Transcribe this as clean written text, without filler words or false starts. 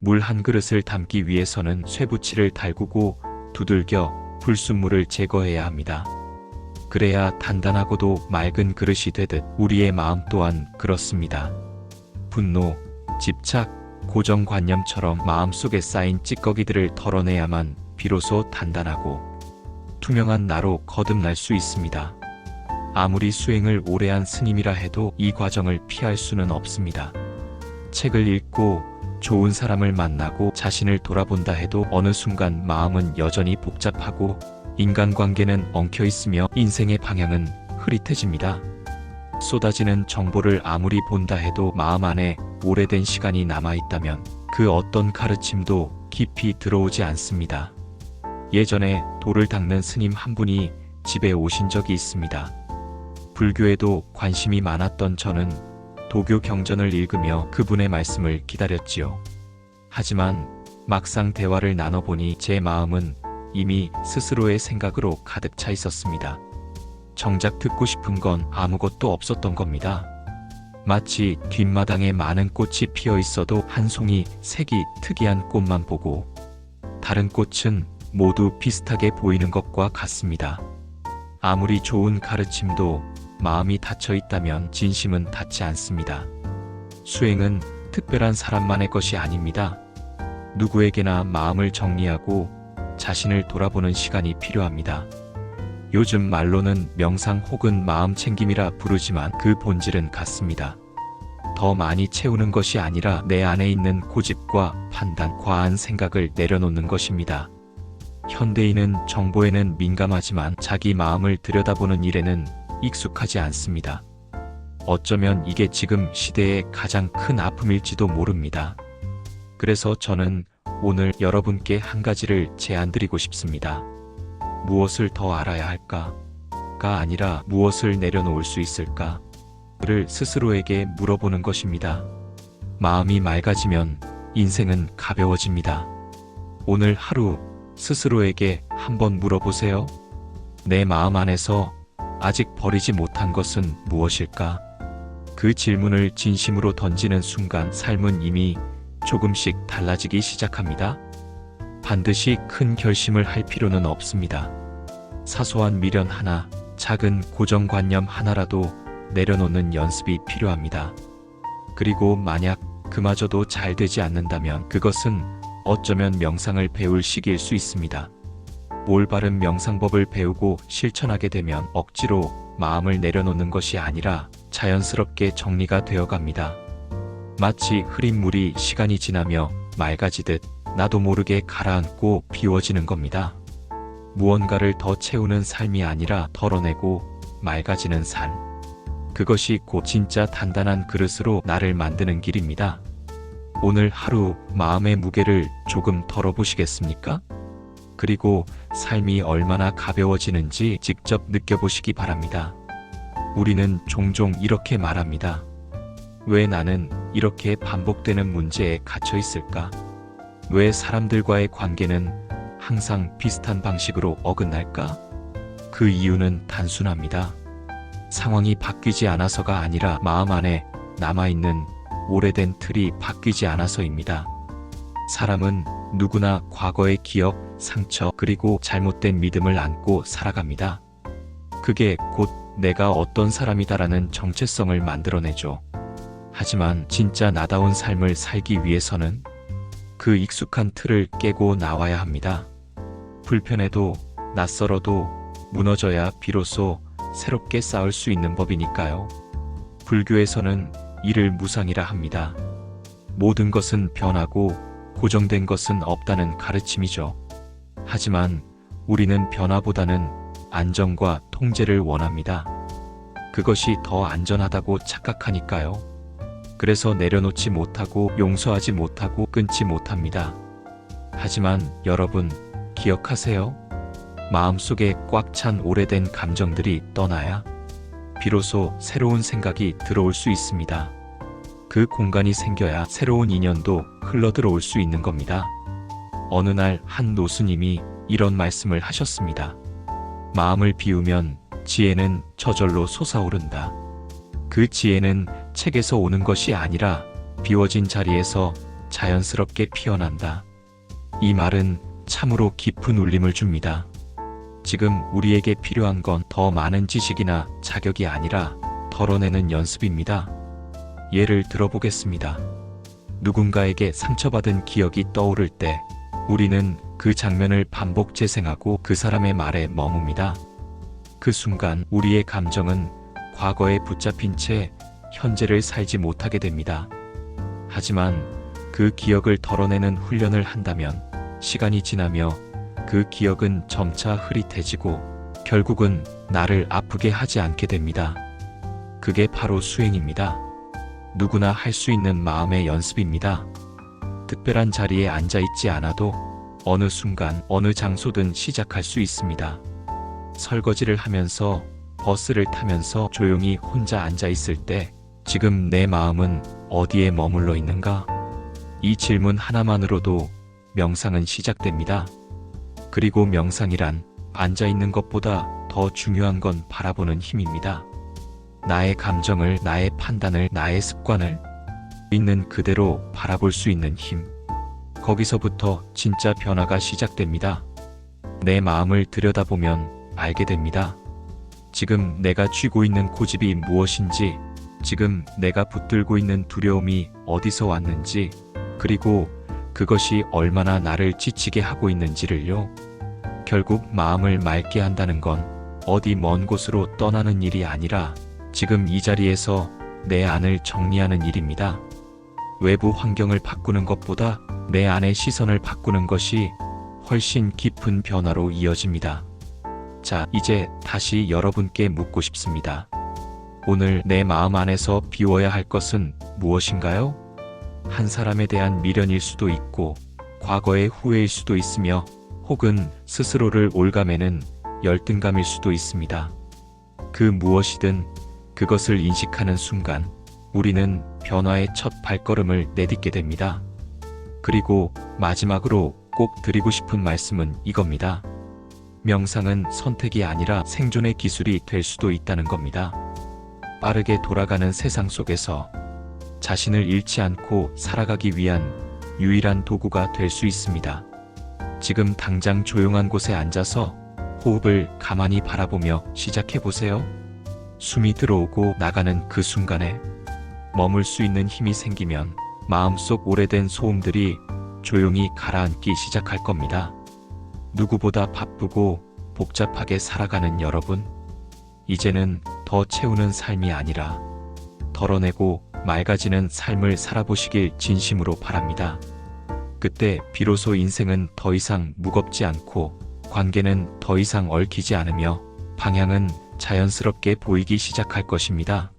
물 한 그릇을 담기 위해서는 쇠붙이를 달구고 두들겨 불순물을 제거해야 합니다. 그래야 단단하고도 맑은 그릇이 되듯 우리의 마음 또한 그렇습니다. 분노, 집착, 고정관념처럼 마음속에 쌓인 찌꺼기들을 털어내야만 비로소 단단하고 투명한 나로 거듭날 수 있습니다. 아무리 수행을 오래 한 스님이라 해도 이 과정을 피할 수는 없습니다. 책을 읽고 좋은 사람을 만나고 자신을 돌아본다 해도 어느 순간 마음은 여전히 복잡하고 인간관계는 엉켜 있으며 인생의 방향은 흐릿해집니다. 쏟아지는 정보를 아무리 본다 해도 마음 안에 오래된 시간이 남아있다면 그 어떤 가르침도 깊이 들어오지 않습니다. 예전에 돌을 닦는 스님 한 분이 집에 오신 적이 있습니다. 불교에도 관심이 많았던 저는 도교 경전을 읽으며 그분의 말씀을 기다렸지요. 하지만 막상 대화를 나눠보니 제 마음은 이미 스스로의 생각으로 가득 차 있었습니다. 정작 듣고 싶은 건 아무것도 없었던 겁니다. 마치 뒷마당에 많은 꽃이 피어 있어도 한 송이 색이 특이한 꽃만 보고 다른 꽃은 모두 비슷하게 보이는 것과 같습니다. 아무리 좋은 가르침도 마음이 닫혀 있다면 진심은 닿지 않습니다. 수행은 특별한 사람만의 것이 아닙니다. 누구에게나 마음을 정리하고 자신을 돌아보는 시간이 필요합니다. 요즘 말로는 명상 혹은 마음 챙김이라 부르지만 그 본질은 같습니다. 더 많이 채우는 것이 아니라 내 안에 있는 고집과 판단, 과한 생각을 내려놓는 것입니다. 현대인은 정보에는 민감하지만 자기 마음을 들여다보는 일에는 익숙하지 않습니다. 어쩌면 이게 지금 시대의 가장 큰 아픔일지도 모릅니다. 그래서 저는 오늘 여러분께 한 가지를 제안드리고 싶습니다. 무엇을 더 알아야 할까?가 아니라 무엇을 내려놓을 수 있을까?를 스스로에게 물어보는 것입니다. 마음이 맑아지면 인생은 가벼워집니다. 오늘 하루 스스로에게 한번 물어보세요. 내 마음 안에서 아직 버리지 못한 것은 무엇일까? 그 질문을 진심으로 던지는 순간 삶은 이미 조금씩 달라지기 시작합니다. 반드시 큰 결심을 할 필요는 없습니다. 사소한 미련 하나, 작은 고정관념 하나라도 내려놓는 연습이 필요합니다. 그리고 만약 그마저도 잘 되지 않는다면 그것은 어쩌면 명상을 배울 시기일 수 있습니다. 올바른 명상법을 배우고 실천하게 되면 억지로 마음을 내려놓는 것이 아니라 자연스럽게 정리가 되어갑니다. 마치 흐린 물이 시간이 지나며 맑아지듯 나도 모르게 가라앉고 비워지는 겁니다. 무언가를 더 채우는 삶이 아니라 덜어내고 맑아지는 삶. 그것이 곧 진짜 단단한 그릇으로 나를 만드는 길입니다. 오늘 하루 마음의 무게를 조금 덜어보시겠습니까? 그리고 삶이 얼마나 가벼워지는지 직접 느껴보시기 바랍니다. 우리는 종종 이렇게 말합니다. 왜 나는 이렇게 반복되는 문제에 갇혀 있을까? 왜 사람들과의 관계는 항상 비슷한 방식으로 어긋날까? 그 이유는 단순합니다. 상황이 바뀌지 않아서가 아니라 마음 안에 남아있는 오래된 틀이 바뀌지 않아서입니다. 사람은 누구나 과거의 기억, 상처, 그리고 잘못된 믿음을 안고 살아갑니다. 그게 곧 내가 어떤 사람이다라는 정체성을 만들어내죠. 하지만 진짜 나다운 삶을 살기 위해서는 그 익숙한 틀을 깨고 나와야 합니다. 불편해도 낯설어도 무너져야 비로소 새롭게 쌓을 수 있는 법이니까요. 불교에서는 이를 무상이라 합니다. 모든 것은 변하고 고정된 것은 없다는 가르침이죠. 하지만 우리는 변화보다는 안정과 통제를 원합니다. 그것이 더 안전하다고 착각하니까요. 그래서 내려놓지 못하고 용서하지 못하고 끊지 못합니다. 하지만 여러분, 기억하세요. 마음속에 꽉 찬 오래된 감정들이 떠나야 비로소 새로운 생각이 들어올 수 있습니다. 그 공간이 생겨야 새로운 인연도 흘러들어올 수 있는 겁니다. 어느 날 한 노수님이 이런 말씀을 하셨습니다. 마음을 비우면 지혜는 저절로 솟아오른다. 그 지혜는 책에서 오는 것이 아니라 비워진 자리에서 자연스럽게 피어난다. 이 말은 참으로 깊은 울림을 줍니다. 지금 우리에게 필요한 건 더 많은 지식이나 자격이 아니라 덜어내는 연습입니다. 예를 들어보겠습니다. 누군가에게 상처받은 기억이 떠오를 때 우리는 그 장면을 반복 재생하고 그 사람의 말에 머뭅니다. 그 순간 우리의 감정은 과거에 붙잡힌 채 현재를 살지 못하게 됩니다. 하지만 그 기억을 덜어내는 훈련을 한다면 시간이 지나며 그 기억은 점차 흐릿해지고 결국은 나를 아프게 하지 않게 됩니다. 그게 바로 수행입니다. 누구나 할 수 있는 마음의 연습입니다. 특별한 자리에 앉아 있지 않아도 어느 순간 어느 장소든 시작할 수 있습니다. 설거지를 하면서, 버스를 타면서 조용히 혼자 앉아 있을 때 지금 내 마음은 어디에 머물러 있는가? 이 질문 하나만으로도 명상은 시작됩니다. 그리고 명상이란 앉아 있는 것보다 더 중요한 건 바라보는 힘입니다. 나의 감정을, 나의 판단을, 나의 습관을 있는 그대로 바라볼 수 있는 힘. 거기서부터 진짜 변화가 시작됩니다. 내 마음을 들여다보면 알게 됩니다. 지금 내가 쥐고 있는 고집이 무엇인지, 지금 내가 붙들고 있는 두려움이 어디서 왔는지, 그리고 그것이 얼마나 나를 지치게 하고 있는지를요. 결국 마음을 맑게 한다는 건 어디 먼 곳으로 떠나는 일이 아니라 지금 이 자리에서 내 안을 정리하는 일입니다. 외부 환경을 바꾸는 것보다 내 안의 시선을 바꾸는 것이 훨씬 깊은 변화로 이어집니다. 자, 이제 다시 여러분께 묻고 싶습니다. 오늘 내 마음 안에서 비워야 할 것은 무엇인가요? 한 사람에 대한 미련일 수도 있고, 과거의 후회일 수도 있으며, 혹은 스스로를 올가매는 열등감일 수도 있습니다. 그 무엇이든 그것을 인식하는 순간 우리는 변화의 첫 발걸음을 내딛게 됩니다. 그리고 마지막으로 꼭 드리고 싶은 말씀은 이겁니다. 명상은 선택이 아니라 생존의 기술이 될 수도 있다는 겁니다. 빠르게 돌아가는 세상 속에서 자신을 잃지 않고 살아가기 위한 유일한 도구가 될 수 있습니다. 지금 당장 조용한 곳에 앉아서 호흡을 가만히 바라보며 시작해보세요. 숨이 들어오고 나가는 그 순간에 머물 수 있는 힘이 생기면 마음속 오래된 소음들이 조용히 가라앉기 시작할 겁니다. 누구보다 바쁘고 복잡하게 살아가는 여러분, 이제는 더 채우는 삶이 아니라 덜어내고 맑아지는 삶을 살아보시길 진심으로 바랍니다. 그때 비로소 인생은 더 이상 무겁지 않고 관계는 더 이상 얽히지 않으며 방향은 자연스럽게 보이기 시작할 것입니다.